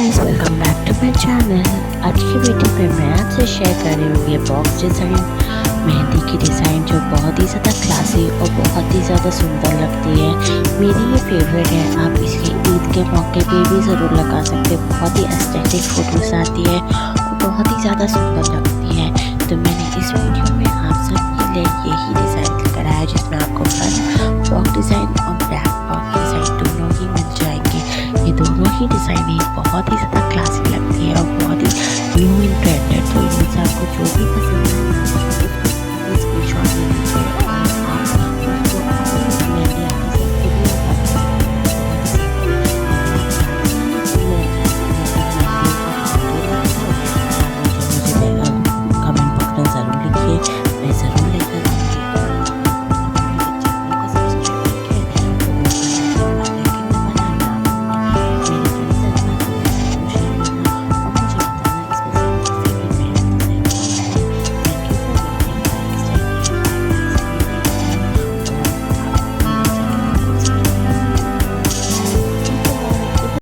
Guys, welcome back to my channel. आज की video में मैं आपसे शेयर कर रही हूँ ये बॉक्स डिज़ाइन मेहंदी की डिज़ाइन जो बहुत ही ज़्यादा क्लासी और बहुत ही ज़्यादा सुंदर लगती है। मेरी ये फेवरेट है। आप इसकी ईद के मौके पे भी ज़रूर लगा सकते हो। बहुत ही एस्थेटिक फोटोज आती है और बहुत ही ज़्यादा सुंदर लगती है। तो मैंने इस वीडियो में आप सबके लिए यही डिज़ाइन लेकर आया जिसमें आपको फ्रंट बॉक्स डिज़ाइन और बैक बॉक्स डिज़ाइन दोनों ही मिल जाएंगे। ये दोनों ही डिज़ाइनिंग बहुत ही ज़्यादा क्लासिक लगती है और बहुत ही न्यू इन ट्रेंड है। तो इनमें से आपको जो भी पसंद